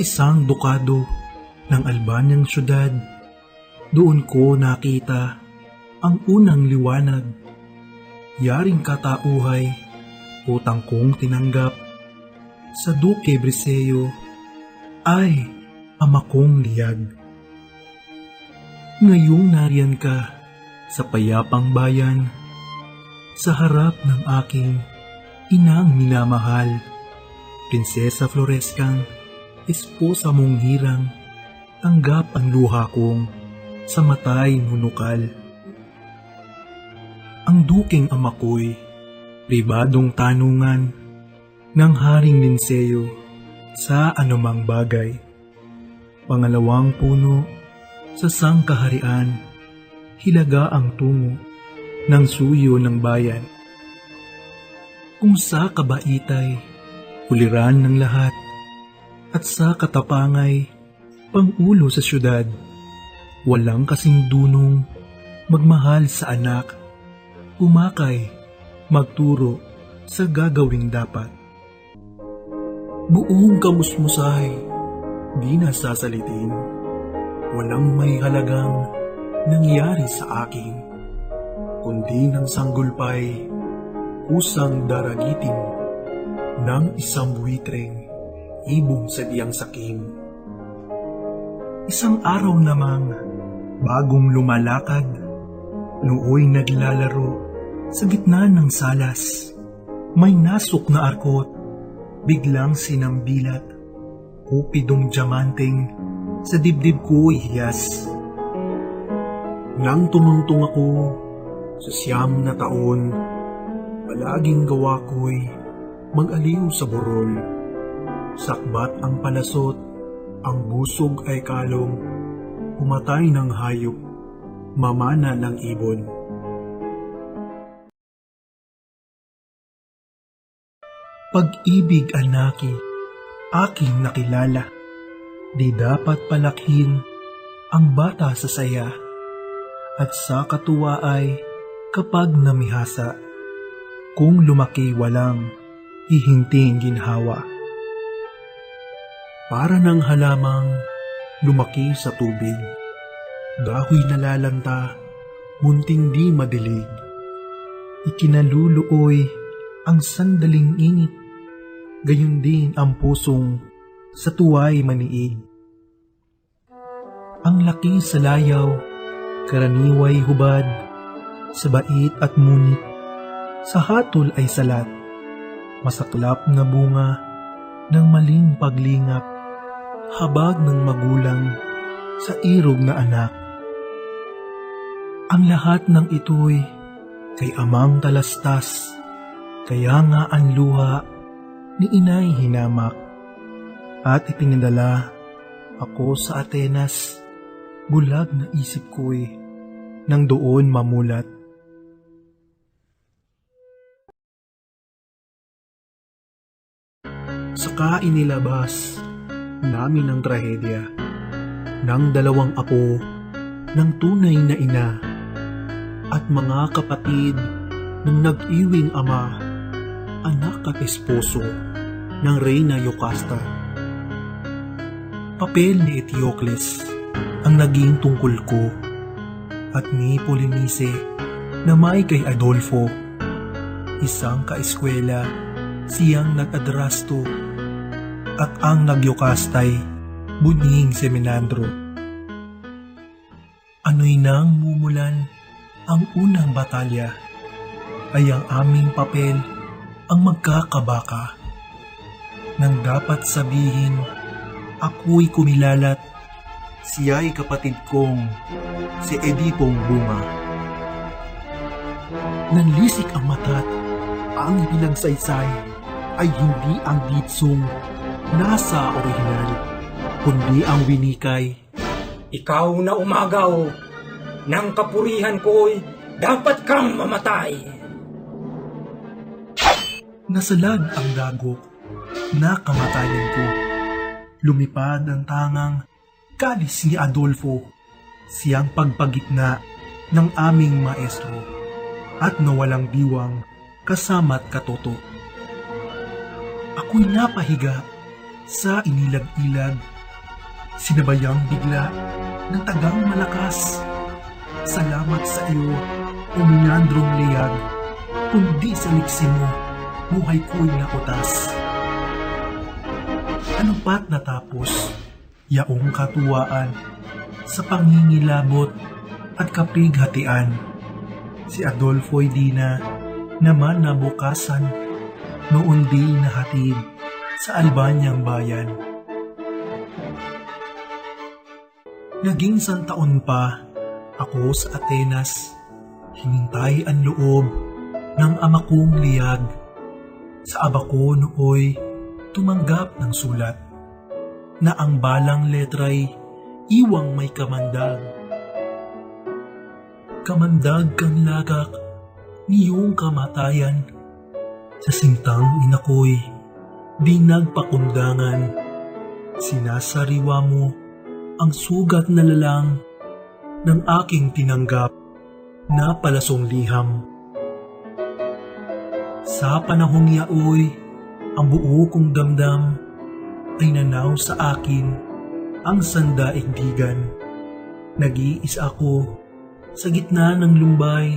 isang dukado ng Albanyang syudad, doon ko nakita ang unang liwanag. Yaring katauhay, utang kong tinanggap. Sa Duque Briseyo ay ama kong liyag. Ngayong nariyan ka sa payapang bayan, sa harap ng aking inang minamahal, Prinsesa Florescang, esposa mong hirang, tanggap ang luha kong sa matay nunukal. Ang duking ama ko'y pribadong tanungan ng Haring Linceo sa anumang bagay. Pangalawang puno sa sangkaharian, hilaga ang tungo ng suyo ng bayan. Kung sa kabaitay, huliran ng lahat, at sa katapangay, pangulo sa syudad, walang kasing dunong magmahal sa anak, umakay, magturo sa gagawing dapat. Buong kamusmusay, di nasasalitin, walang may halagang nangyari sa akin, kundi ng sanggulpay, kusang daragitin ng isang buitreng ibong sa diyang sakim. Isang araw namang bagong lumalakad, nooy naglalaro sa gitna ng salas, may nasok na arkot, biglang sinambilat, kupidong diamanteng sa dibdib ko'y hiyas. Nang tumuntong ako sa 9 na taon, palaging gawa ko'y mag-aliw sa burol. Sakbat ang palasot, ang busog ay kalong, pumatay ng hayop, mamana ng ibon. Pag-ibig anaki, aking nakilala, di dapat palakhin ang bata sa saya, at sa katuwa ay kapag namihasa, kung lumaki walang hihinting ginhawa. Para ng halamang lumaki sa tubig, dahoy nalalanta, munting di madilig, ikinaluluoy ang sandaling init, gayon din ang pusong sa tuwa'y maniig. Ang laki sa layaw, karaniway hubad, sa bait at munit, sa hatol ay salat, masaklap na bunga ng maling paglingap, habag ng magulang sa irog na anak. Ang lahat ng ito'y kay amang talastas, kaya nga ang luha ni inay hinamak, at ipinadala ako sa Atenas, bulag na isip ko'y nang doon mamulat. Saka inilabas namin ang trahedya ng 2 apo ng tunay na ina at mga kapatid ng nag-iwing ama, anak at esposo ng Reyna Yocasta. Papel ni Eteocles ang naging tungkol ko, at ni Polinice na may kay Adolfo, isang kaeskwela, siyang nag-adrasto, at ang nagyokastay, buning si Menandro. Ano'y nang mumulan ang unang batalya, ay ang aming papel ang magkakabaka. Nang dapat sabihin, ako'y kumilalat, siya'y kapatid kong si Edipong Bunga. Nanlisik ang mata't ang pinagsaysay ay hindi ang bitsong nasa orihinal, kundi ang winikay. Ikaw na umagaw, ng kapurihan ko'y dapat kang mamatay. Nasalag ang dagok na kamatayan ko. Lumipad ang tangang kalis ni Adolfo, siyang pagpagitna ng aming maestro, at nawalang diwang kasama't katoto. Ako'y napahiga sa inilag-ilag Sinabayang bigla ng tagang malakas. Salamat sa iyo, o Minandrong Liyag, kundi sa liksi mo, buhay ko'y nautas. Ano pat natapos, yaong katuwaan, sa pangingilabot at kapighatian. Si Adolfo'y di na naman nabukasan, noon di nahatid sa Albanyang bayan. Naging santaon pa ako sa Atenas, hinintay ang loob ng ama kong Liyag. Sa aba ko nooy tumanggap ng sulat na ang balang letra'y iwang may kamandag. Kamandag kang lagak niyong kamatayan, sa sintang ina ko'y di nagpakundangan. Sinasariwa mo ang sugat na lalang ng aking tinanggap na palasong liham. Sa panahong yaoy, ang buo kong damdam ay nanaw sa akin ang sandaigdigan. Nag-iisa ako sa gitna ng lumbay,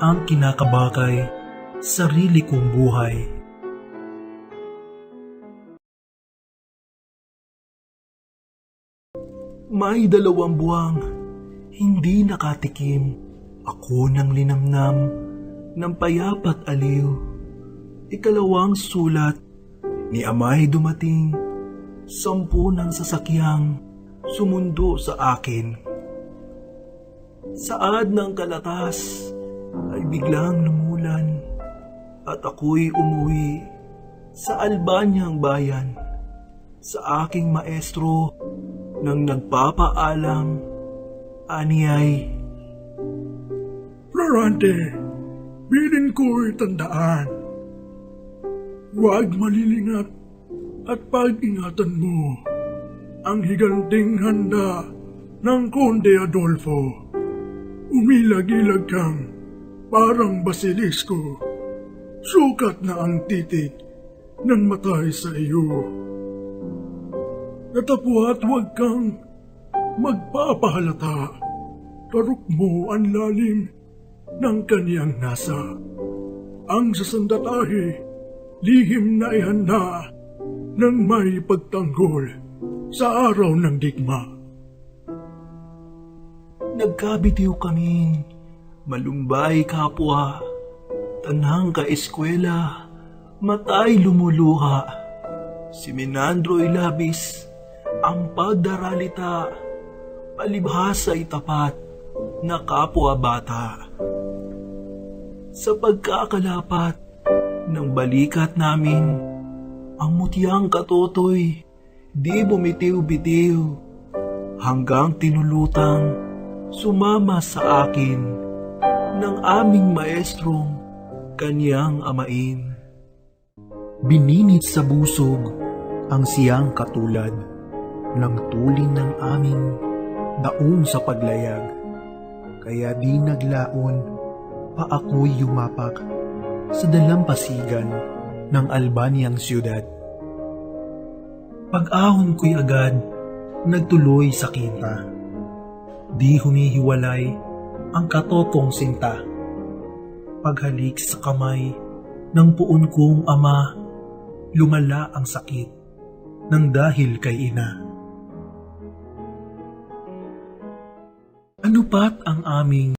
ang kinakabakay, sarili kong buhay. May 2 buwang hindi nakatikim ako ng linamnam ng payapat aliw. Ikalawang sulat ni amay dumating, 10 ng sasakyang sumundo sa akin. Saad ng kalatas ay biglang lumulan at ako'y umuwi sa Albanyang bayan, sa aking maestro nang nagpapaalam. Aniyay, Florante, bilin ko'y tandaan. Huwag malilingat at pag-ingatan mo ang higanting handa ng Konde Adolfo. Umilag-ilag kang parang basilisko. Sukat na ang titik ng matay sa iyo. Natapwa at huwag kang magpapahalata. Tarok mo ang lalim ng kaniyang nasa. Ang sasandatahi, lihim na ihanda ng may pagtanggol sa araw ng digma. nagkabitiw kaming malumbay kapwa, tanang ka-eskwela, matay lumuluha. Si Minandro'y labis, ang pagdaralita, palibhasa'y tapat na kapwa bata. Sa pagkakalapat ng balikat namin, ang mutyang katotoy di bumitiw-bitiw hanggang tinulutang sumama sa akin ng aming maestrong kanyang amain. Bininit sa busog ang siyang katulad ng tulin ng aming daong sa paglayag, kaya di naglaon pa ako'y yumapak sa dalampasigan ng Albanyang siyudad. Pag-ahon ko'y agad nagtuloy sa kita. Di humihiwalay ang katotong sinta. Paghalik sa kamay ng puon kong ama, lumala ang sakit ng dahil kay ina. Ano pat ang aming